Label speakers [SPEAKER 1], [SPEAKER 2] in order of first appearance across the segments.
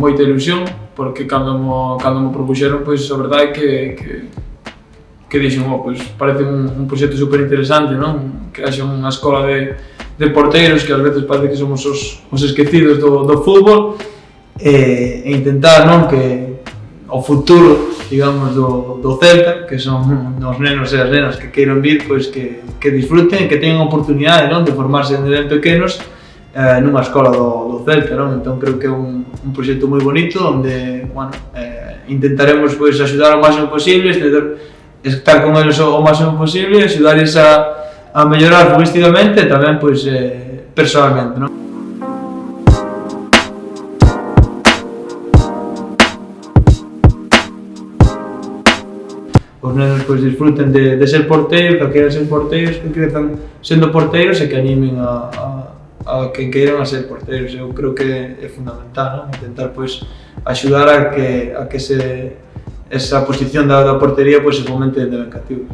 [SPEAKER 1] moita ilusión, porque cando mo propuxeron, pois a verdade é que dixen, pois parece un proxecto super interesante, non? Que haxa unha escola de porteiros, que ás veces parece que somos os esquecidos do fútbol, e intentar, non, que o futuro, digamos, do Celta, que son os nenos e as nenas que queiran vir, pois que disfruten, que teñan a oportunidade, non, de formarse desde ben pequenos nunha escola do Celta, non? Entón creo que é un proxecto moi bonito, onde, bueno, intentaremos pois axudar o máximo posible, estar con eles o máximo posible, axudarles a mellorar futbolísticamente e tamén pois personalmente, non? Os nenos pois disfruten de ser porteiros, que queiran ser porteiros, que crezan sendo porteiros e que animen a quen queiran a ser porteiros. Eu creo que é fundamental, non? Intentar pois axudar a que esa posición da portería pois se fomente dende ben cativos.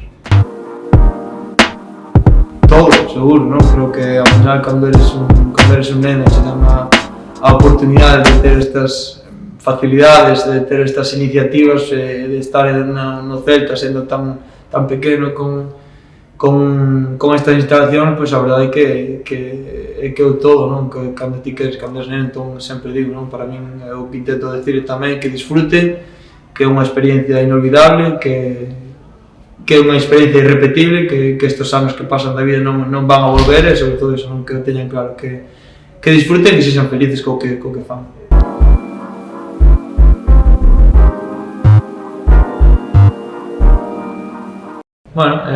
[SPEAKER 1] Todo, seguro, non? Creo que ao final cando eres un neno se dan a oportunidade de ter estas facilidades, de ter estas iniciativas, de estar no Celta sendo tan pequeno con estas instalacións, pois a verdade é que é o todo, non? Que cando ti queres, cando eres neno, entón sempre digo, non? Para min, o que intento decir tamén que disfruten, que é unha experiencia inolvidable, que é unha experiencia irrepetible, que estes anos que pasan da vida non van a volver, e sobre todo iso, non? Que teñan claro que disfruten e que sexan felices co que fan. Bueno,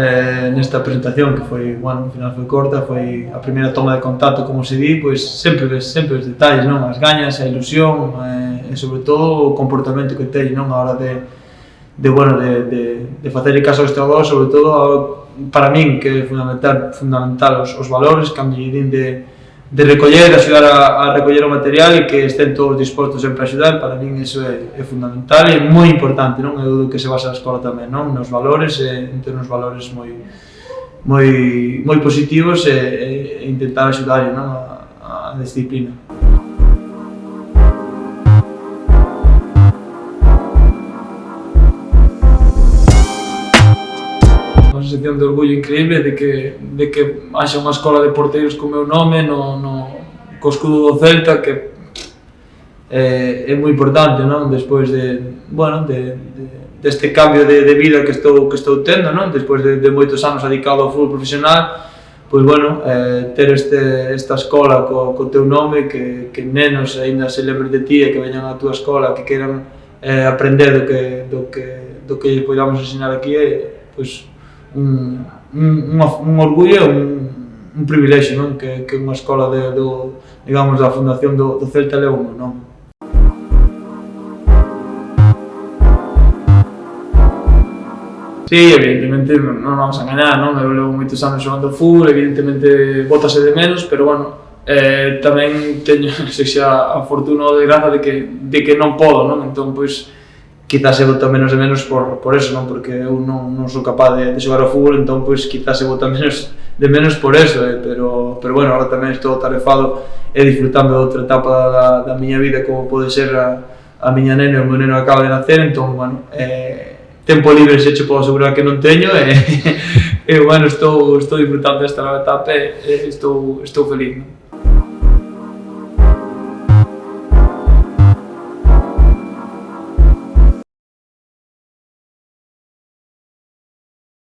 [SPEAKER 1] nesta presentación que foi, bueno, ao final foi corta, foi a primeira toma de contacto, como se di, pois sempre ves os detalles, non? As gañas, a ilusión e sobre todo o comportamento que teñen, non? A hora de facerlle caso ao adestrador, sobre todo para min que é fundamental os valores, cando lle din de recoller, de axudar a recoller o material e que estén todos dispostos sempre a axudar, para min iso é fundamental e moi importante, non? É o que se basa a escola tamén, non? Nos valores, ter uns valores moi positivos e intentar axudarlle, non? A disciplina. Unha sensación de orgullo increíble de que haxa unha escola de porteiros co meu nome co escudo do Celta, que é moi importante, non? Despois deste cambio de vida que estou tendo, non? Despois de moitos anos dedicado ao fútbol profesional, pois bueno, ter esta escola co teu nome, que nenos aínda se lembren de ti e que veñan á túa escola, que queiran aprender do que podamos ensinar aquí, é pois un orgullo e un privilexio, non? Que unha escola digamos, da fundación do Celta leve o meu nome. Sí, evidentemente non vamos a enganar, non? Eu levo moitos anos xogando fútbol, evidentemente bótase de menos, pero bueno, tamén teño a fortuna ou a desgraza de que non podo, non? Entón, pois, quizás se bota menos de menos por eso, non? Porque eu non sou capaz de xogar ao fútbol, entón pois quizás se bota menos de menos por eso, pero bueno, agora tamén estou tarefado e disfrutando de outra etapa da miña vida, como pode ser a miña nena e o meu neno acaba de nacer, entón, bueno, tempo libre se che podo asegurar que non teño e bueno, estou disfrutando desta nova etapa e estou feliz, non?